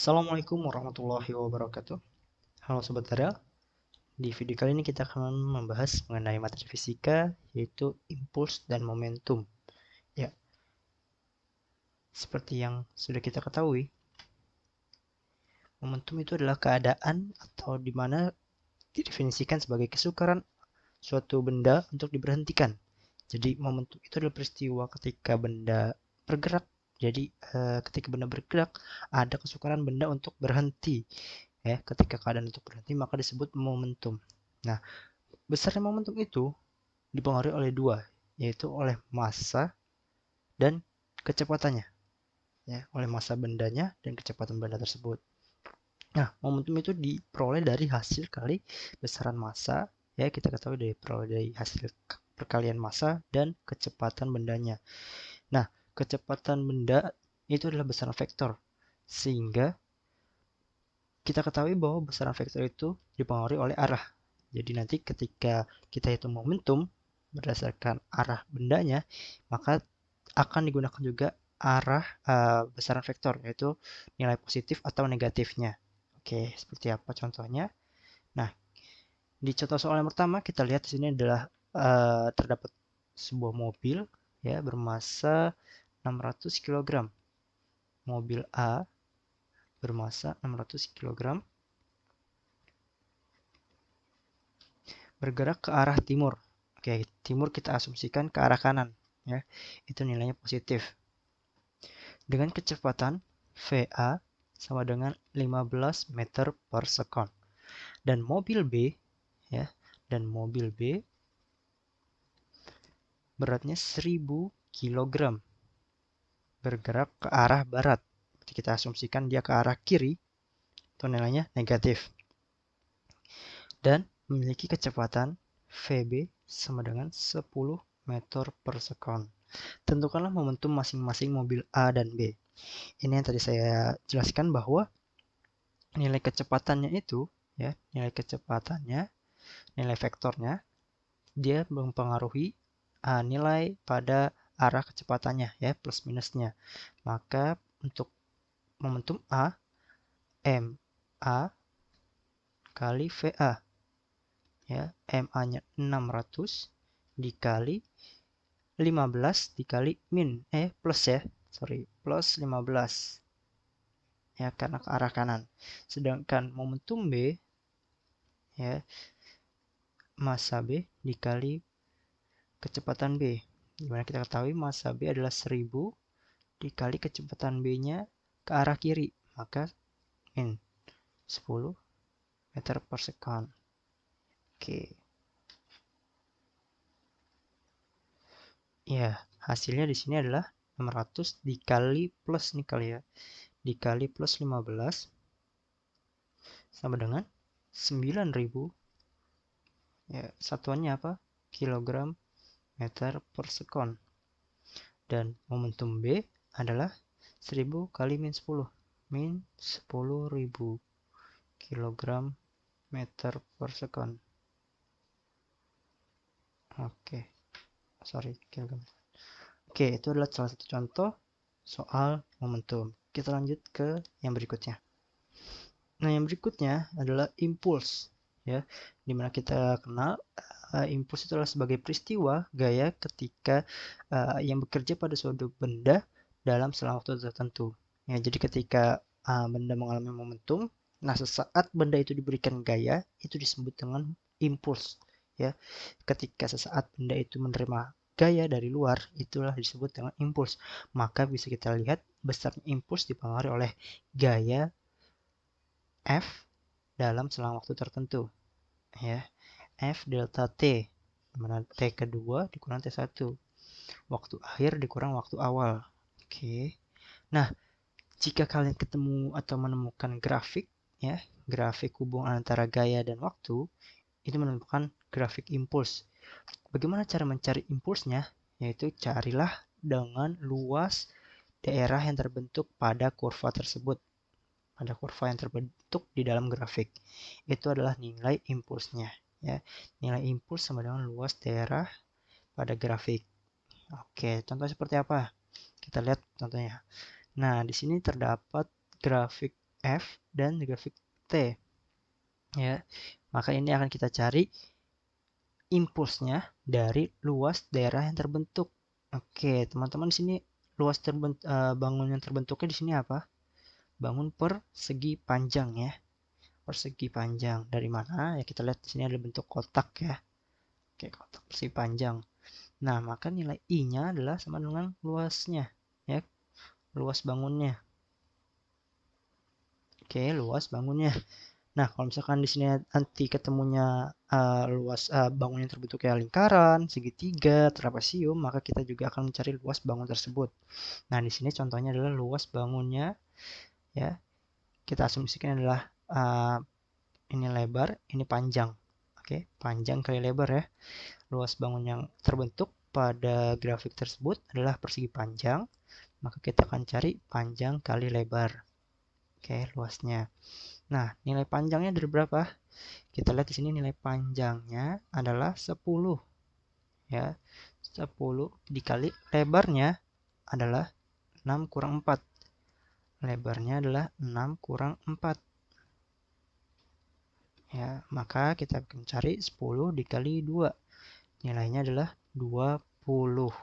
Assalamualaikum warahmatullahi wabarakatuh. Halo Sobat Daryl, di video kali ini kita akan membahas mengenai materi fisika yaitu impuls dan momentum. Ya, seperti yang sudah kita ketahui, momentum itu adalah keadaan atau di mana didefinisikan sebagai kesukaran suatu benda untuk diberhentikan. Jadi momentum itu adalah peristiwa ketika benda bergerak. Jadi ketika benda bergerak, ada kesukaran benda untuk berhenti. Ya, ketika keadaan untuk berhenti maka disebut momentum. Nah, besarnya momentum itu dipengaruhi oleh dua, yaitu oleh massa dan kecepatannya. Ya, oleh massa bendanya dan kecepatan benda tersebut. Nah, momentum itu diperoleh dari hasil kali besaran massa. Ya, kita ketahui dari hasil perkalian massa dan kecepatan bendanya. Nah, kecepatan benda itu adalah besaran vektor. Sehingga kita ketahui bahwa besaran vektor itu dipengaruhi oleh arah. Jadi nanti ketika kita hitung momentum berdasarkan arah bendanya, maka akan digunakan juga arah besaran vektor, yaitu nilai positif atau negatifnya. Oke, seperti apa contohnya? Nah, di contoh soal yang pertama kita lihat di sini adalah terdapat sebuah mobil ya bermasa 600 kg. Mobil A bermasa 600 kg bergerak ke arah timur. Oke, timur kita asumsikan ke arah kanan ya. Itu nilainya positif. Dengan kecepatan VA sama dengan 15 meter per second. Dan mobil B ya, dan mobil B beratnya 1000 kg bergerak ke arah barat. Jadi kita asumsikan dia ke arah kiri, itu nilainya negatif. Dan memiliki kecepatan VB sama dengan 10 meter per second. Tentukanlah momentum masing-masing mobil A dan B. Ini yang tadi saya jelaskan bahwa nilai kecepatannya itu ya, nilai vektornya dia mempengaruhi nilai pada arah kecepatannya ya, plus minusnya. Maka untuk momentum A, MA kali VA ya, MA-nya 600 dikali 15 dikali plus ya, sorry, plus 15 ya karena ke arah kanan. Sedangkan momentum B ya, massa B dikali kecepatan B. Dimana kita ketahui massa B adalah 1000 dikali kecepatan B-nya ke arah kiri. Maka min 10 meter per second. Oke. Ya, hasilnya di sini adalah 600 dikali plus nih kali ya. Dikali plus 15 sama dengan 9000. Ya, satuannya apa? Kilogram meter per second. Dan momentum B adalah 1000 kali min 10. Min 10.000 kilogram meter per second. Oke, sorry, kilogram. Oke, itu adalah salah satu contoh soal momentum. Kita lanjut ke yang berikutnya. Nah, yang berikutnya adalah impuls, ya, dimana kita kenal impuls itu adalah sebagai peristiwa gaya ketika yang bekerja pada suatu benda dalam selang waktu tertentu. Ya, jadi ketika benda mengalami momentum, nah sesaat benda itu diberikan gaya, itu disebut dengan impuls. Ya, ketika sesaat benda itu menerima gaya dari luar, itulah disebut dengan impuls. Maka bisa kita lihat besarnya impuls dipengaruhi oleh gaya F dalam selang waktu tertentu ya. F delta T dimana T kedua dikurang T1 waktu akhir dikurang waktu awal. Oke. Nah, jika kalian ketemu atau menemukan grafik ya, grafik hubungan antara gaya dan waktu, itu menentukan grafik impuls. Bagaimana cara mencari impulsnya? Yaitu carilah dengan luas daerah yang terbentuk pada kurva tersebut. Ada kurva yang terbentuk di dalam grafik. Itu adalah nilai impulsnya. Ya. Nilai impuls sama dengan luas daerah pada grafik. Oke, contoh seperti apa? Kita lihat contohnya. Nah, di sini terdapat grafik F dan grafik T. Ya, maka ini akan kita cari impulsnya dari luas daerah yang terbentuk. Oke, teman-teman di sini bangun yang terbentuknya di sini apa? Bangun persegi panjang ya. Persegi panjang. Dari mana? Ya kita lihat di sini ada bentuk kotak ya. Oke, kotak persegi panjang. Nah, maka nilai I-nya adalah sama dengan luasnya ya. Luas bangunnya. Oke, luas bangunnya. Nah, kalau misalkan di sini nanti ketemunya luas bangun yang terbentuknya lingkaran, segitiga, trapesium, maka kita juga akan mencari luas bangun tersebut. Nah, di sini contohnya adalah luas bangunnya ya. Kita asumsikan adalah ini lebar, ini panjang. Oke, panjang kali lebar ya. Luas bangun yang terbentuk pada grafik tersebut adalah persegi panjang, maka kita akan cari panjang kali lebar. Oke, luasnya. Nah, nilai panjangnya dari berapa? Kita lihat di sini nilai panjangnya adalah 10 ya. 10 dikali lebarnya adalah 6 kurang 4. Lebarnya adalah 6 kurang 4. Ya, maka kita akan cari 10 dikali 2. Nilainya adalah 20.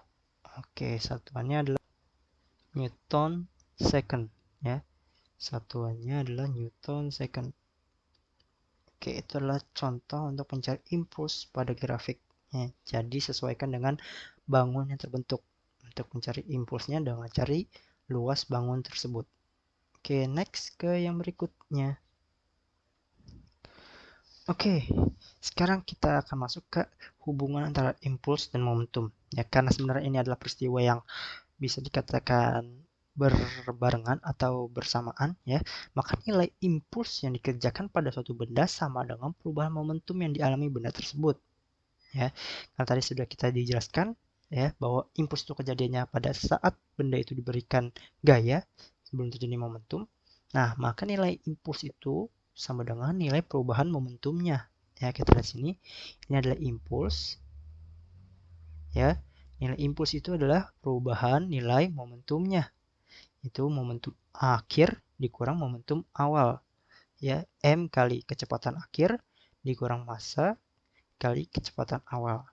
Oke, satuannya adalah Newton second ya. Satuannya adalah Newton second. Oke, itu adalah contoh untuk mencari impuls pada grafik. Jadi sesuaikan dengan bangun yang terbentuk. Untuk mencari impulsnya dengan cari luas bangun tersebut. Oke, next ke yang berikutnya. Oke, sekarang kita akan masuk ke hubungan antara impuls dan momentum. Ya, karena sebenarnya ini adalah peristiwa yang bisa dikatakan berbarengan atau bersamaan ya, maka nilai impuls yang dikerjakan pada suatu benda sama dengan perubahan momentum yang dialami benda tersebut ya. Karena tadi sudah kita dijelaskan ya bahwa impuls itu kejadiannya pada saat benda itu diberikan gaya sebelum terjadi momentum. Nah, maka nilai impuls itu sama dengan nilai perubahan momentumnya. Ya, kita lihat sini. Ini adalah impuls. Ya, nilai impuls itu adalah perubahan nilai momentumnya. Itu momentum akhir dikurang momentum awal. Ya, M kali kecepatan akhir dikurang massa kali kecepatan awal.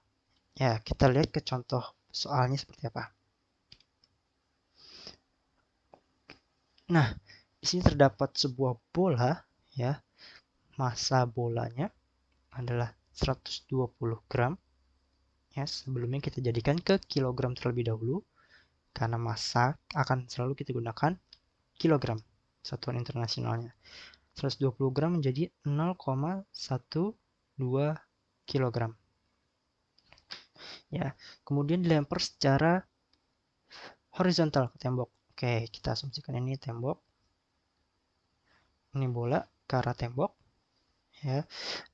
Ya, kita lihat ke contoh soalnya seperti apa. Nah, di sini terdapat sebuah bola ya. Massa bolanya adalah 120 gram. Ya, sebelumnya kita jadikan ke kilogram terlebih dahulu karena massa akan selalu kita gunakan kilogram satuan internasionalnya. 120 gram menjadi 0,12 kilogram. Ya, kemudian dilempar secara horizontal ke tembok. Oke, kita asumsikan ini tembok. Ini bola ke arah tembok ya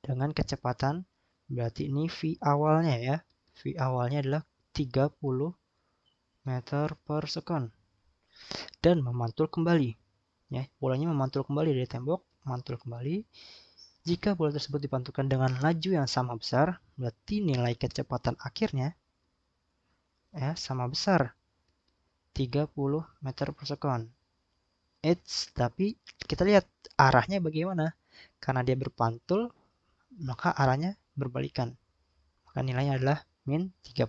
dengan kecepatan, berarti ini V awalnya ya. V awalnya adalah 30 meter per second dan memantul kembali ya. Bolanya memantul kembali dari tembok, memantul kembali. Jika bola tersebut dipantulkan dengan laju yang sama besar, berarti nilai kecepatan akhirnya ya sama besar 30 meter per second. Tapi kita lihat arahnya bagaimana. Karena dia berpantul, maka arahnya berbalikan. Maka nilainya adalah min 30.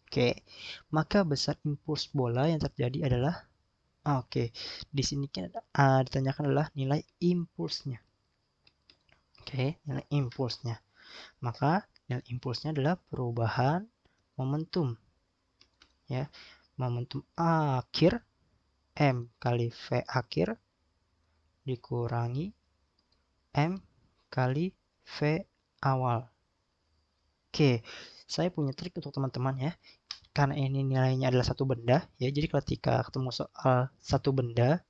Oke, maka besar impuls bola yang terjadi adalah di sini ditanyakan adalah nilai impulsnya. Oke, nilai impulsnya. Maka nilai impulsnya adalah perubahan momentum. Ya, momentum akhir M kali V akhir dikurangi M kali V awal. Oke, saya punya trik untuk teman-teman ya. Karena ini nilainya adalah satu benda ya. Jadi ketika ketemu soal satu benda,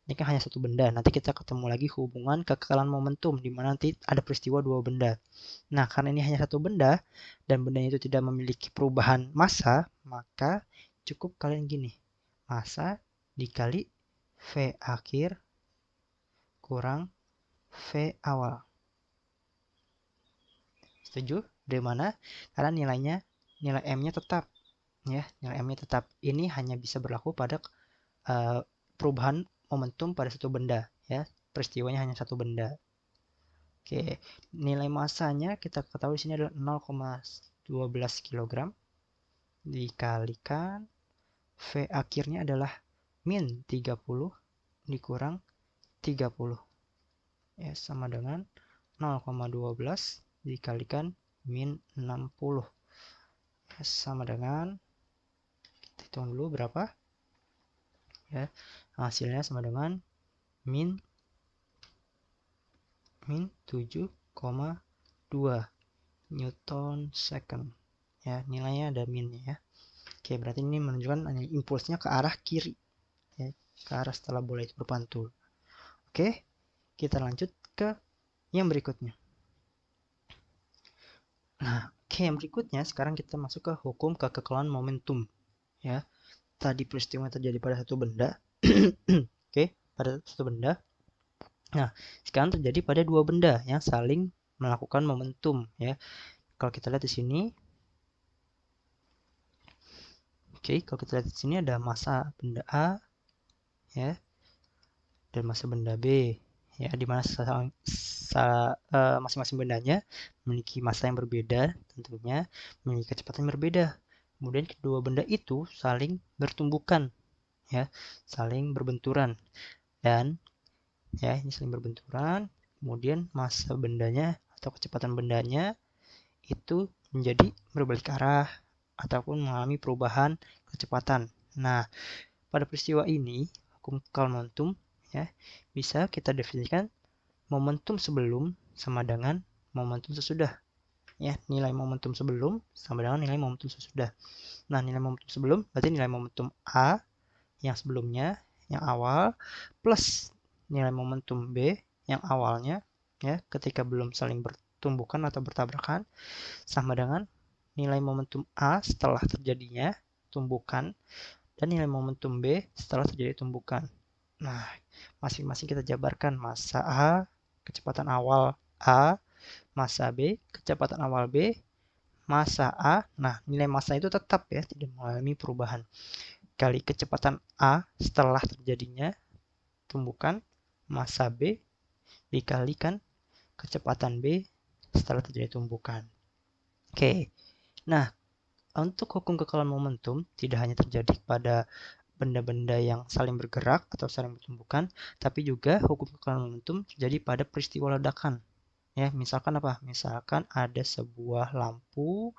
ini kan hanya satu benda. Nanti kita ketemu lagi hubungan kekekalan momentum di mana nanti ada peristiwa dua benda. Nah, karena ini hanya satu benda dan bendanya itu tidak memiliki perubahan massa, maka cukup kalian gini. Massa dikali V akhir kurang V awal. Setuju? Dari mana? Karena nilai M-nya tetap. Ya, nilai M-nya tetap. Ini hanya bisa berlaku pada perubahan momentum pada satu benda. ya. Peristiwanya hanya satu benda. Oke, nilai masanya kita ketahui sini adalah 0,12 kg dikalikan V akhirnya adalah min 30 dikurang 30. Ya, sama dengan 0,12 dikalikan min 60. Ya, sama dengan, kita hitung dulu berapa. Ya, hasilnya sama dengan min 7,2 Newton second. Ya, nilainya ada minnya ya. Oke, berarti ini menunjukkan impulsnya ke arah kiri. Ya, ke arah setelah bola itu berpantul. Oke, kita lanjut ke yang berikutnya. Nah, oke, yang berikutnya sekarang kita masuk ke hukum kekekalan momentum. Ya, tadi peristiwa terjadi pada satu benda. Oke, pada satu benda. Nah, sekarang terjadi pada dua benda yang saling melakukan momentum. Ya, kalau kita lihat di sini, oke, kalau kita lihat di sini ada massa benda A, ya, dan massa benda B. Ya, di mana masing-masing bendanya memiliki massa yang berbeda, tentunya memiliki kecepatan yang berbeda. Kemudian kedua benda itu saling bertumbukan, ya, saling berbenturan, dan ya ini saling berbenturan. Kemudian massa bendanya atau kecepatan bendanya itu menjadi berbalik arah ataupun mengalami perubahan kecepatan. Nah, pada peristiwa ini hukum kekal momentum ya bisa kita definisikan momentum sebelum sama dengan momentum sesudah. Ya, nilai momentum sebelum sama dengan nilai momentum sesudah. Nah, nilai momentum sebelum berarti nilai momentum A yang sebelumnya, yang awal, plus nilai momentum B yang awalnya, ya, ketika belum saling bertumbukan atau bertabrakan, sama dengan nilai momentum A setelah terjadinya tumbukan, dan nilai momentum B setelah terjadi tumbukan. Nah, masing-masing kita jabarkan massa A, kecepatan awal A, massa B, kecepatan awal B, massa A. Nah, nilai massa itu tetap ya, tidak mengalami perubahan. Kali kecepatan A setelah terjadinya tumbukan, massa B dikalikan kecepatan B setelah terjadi tumbukan. Oke, nah untuk hukum kekekalan momentum tidak hanya terjadi pada benda-benda yang saling bergerak atau saling bertumbukan, tapi juga hukum kekekalan momentum terjadi pada peristiwa ledakan. Ya, misalkan apa? Misalkan ada sebuah lampu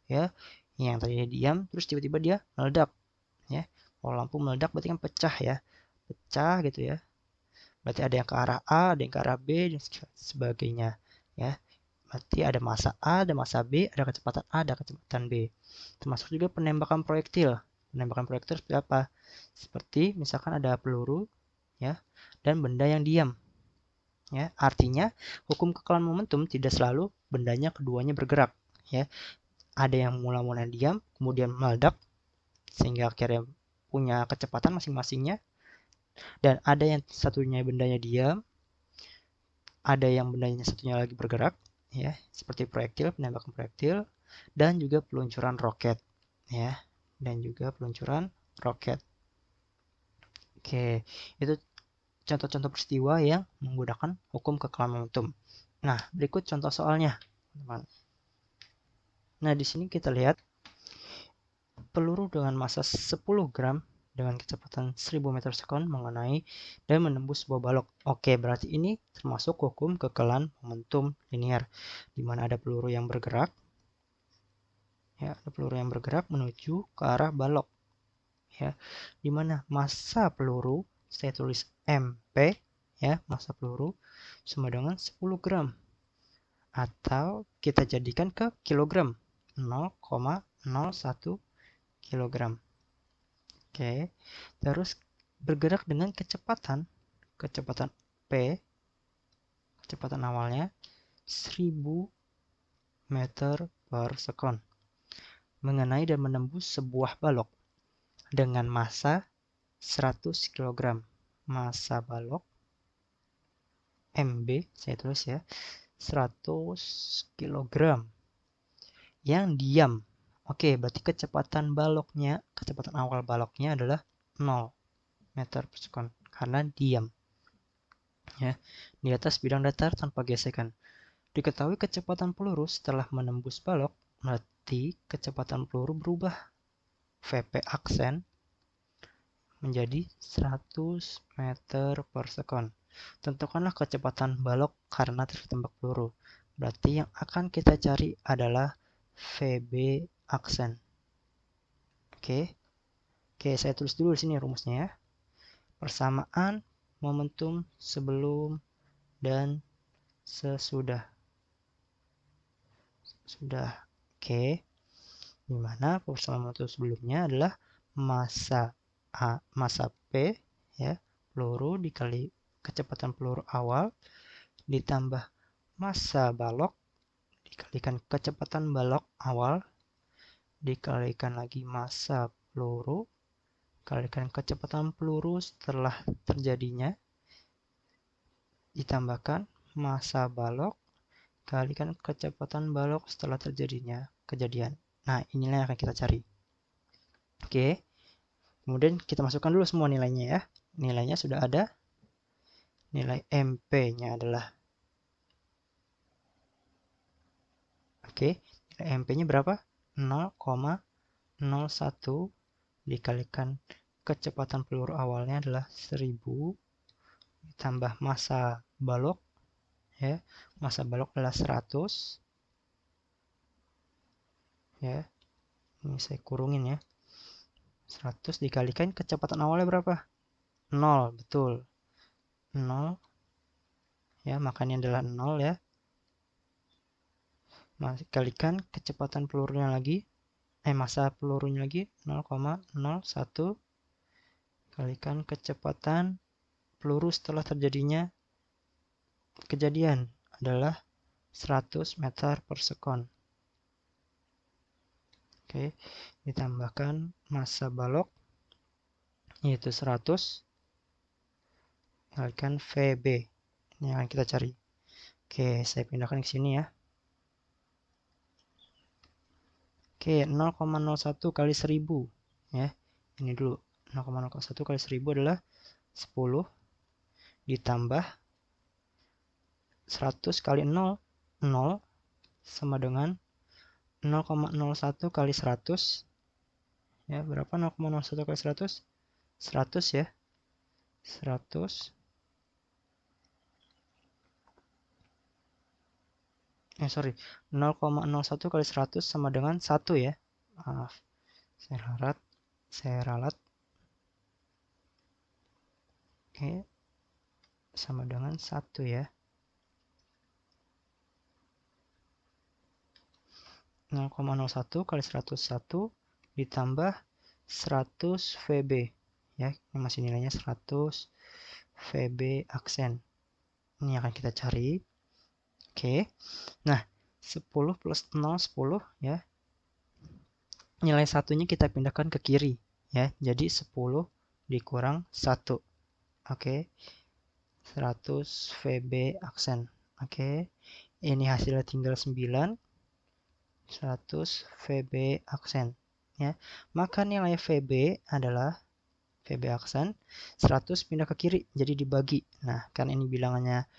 ya yang tadinya diam terus tiba-tiba dia meledak ya. Kalau lampu meledak berarti kan pecah ya. Pecah gitu ya. Berarti ada yang ke arah A, ada yang ke arah B dan sebagainya ya. Berarti ada massa A, ada massa B, ada kecepatan A, ada kecepatan B. Termasuk juga penembakan proyektil. Penembakan proyektil seperti apa? Seperti misalkan ada peluru ya dan benda yang diam. Ya, artinya hukum kekekalan momentum tidak selalu bendanya keduanya bergerak ya. Ada yang mula-mula diam, kemudian meledak sehingga akhirnya punya kecepatan masing-masingnya, dan ada yang satunya bendanya diam, ada yang bendanya satunya lagi bergerak ya, seperti proyektil, penembakan proyektil, dan juga peluncuran roket ya, dan juga peluncuran roket. Oke, itu contoh-contoh peristiwa yang menggunakan hukum kekekalan momentum. Nah, berikut contoh soalnya, teman. Nah, di sini kita lihat peluru dengan massa 10 gram dengan kecepatan 1000 meter sekon mengenai dan menembus sebuah balok. Oke, berarti ini termasuk hukum kekekalan momentum linear, di mana ada peluru yang bergerak, ya, ada peluru yang bergerak menuju ke arah balok, ya, di mana massa peluru saya tulis MP, ya, massa peluru sama dengan 10 gram, atau kita jadikan ke kilogram, 0,01 kilogram. Oke, terus bergerak dengan kecepatan P, kecepatan awalnya 1000 meter per sekon, mengenai dan menembus sebuah balok dengan massa 100 kg. Massa balok MB, saya tulis ya, 100 kg yang diam. Oke, berarti kecepatan baloknya, kecepatan awal baloknya adalah 0 meter per sekon karena diam. Ya, di atas bidang datar tanpa gesekan. Diketahui kecepatan peluru setelah menembus balok, berarti kecepatan peluru berubah. VP aksen menjadi 100 meter per sekon. Tentukanlah kecepatan balok karena tertembak peluru. Berarti yang akan kita cari adalah VB aksen. Oke. Oke, saya tulis dulu di sini rumusnya ya. Persamaan momentum sebelum dan sesudah. Sudah. Oke. Dimana persamaan momentum sebelumnya adalah massa P ya, peluru dikali kecepatan peluru awal ditambah massa balok dikalikan kecepatan balok awal dikalikan lagi massa peluru kalikan kecepatan peluru setelah terjadinya ditambahkan massa balok kalikan kecepatan balok setelah terjadinya kejadian. Nah, inilah yang akan kita cari. Oke. Kemudian kita masukkan dulu semua nilainya ya. Nilainya sudah ada. Nilai MP-nya adalah oke, nilai MP-nya berapa? 0,01 dikalikan kecepatan peluru awalnya adalah 1000 ditambah massa balok ya. Massa balok adalah 100 ya. Ini saya kurungin ya. 100 dikalikan kecepatan awalnya berapa? 0, betul. 0 ya, makanya adalah 0 ya. Kalikan kecepatan pelurunya lagi massa pelurunya lagi 0,01 kalikan kecepatan peluru setelah terjadinya kejadian adalah 100 meter per sekon. Oke, ditambahkan massa balok yaitu 100 kalikan VB. Ini yang akan kita cari. Oke, saya pindahkan ke sini ya. Oke, 0,01 kali 1000 ya. Ini dulu 0,01 kali 1000 adalah 10 ditambah 100 kali 0 0 sama dengan 0,01 kali 100 ya, berapa 0,01 kali 100? 100 ya. 100 sorry 0,01 kali 100 sama dengan 1 ya. Maaf, saya ralat. Oke, sama dengan 1 ya. 0,01 kali 101 ditambah 100 VB ya, ini masih nilainya 100 VB aksen. Ini akan kita cari. Oke. Nah, 10 plus 0 10 ya. Nilai satunya kita pindahkan ke kiri ya. Jadi 10 dikurang 1. Oke. 100 VB aksen. Oke. Ini hasilnya tinggal 9. 100 VB aksen ya. Maka nilai VB adalah VB aksen 100 pindah ke kiri jadi dibagi. Nah, kan ini bilangannya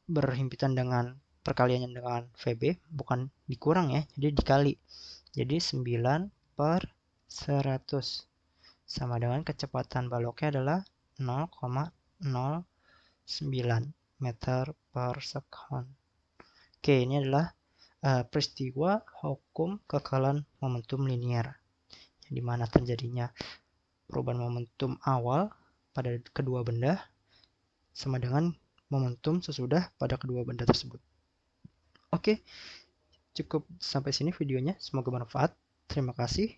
berhimpitan dengan perkaliannya dengan VB bukan dikurang ya, jadi dikali. Jadi 9 per 100 sama dengan kecepatan baloknya adalah 0,09 meter per sekon. Oke, ini adalah peristiwa hukum kekalan momentum linier, di mana terjadinya perubahan momentum awal pada kedua benda sama dengan momentum sesudah pada kedua benda tersebut. Oke, cukup sampai sini videonya. Semoga bermanfaat. Terima kasih.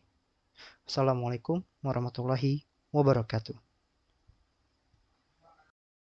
Assalamualaikum warahmatullahi wabarakatuh.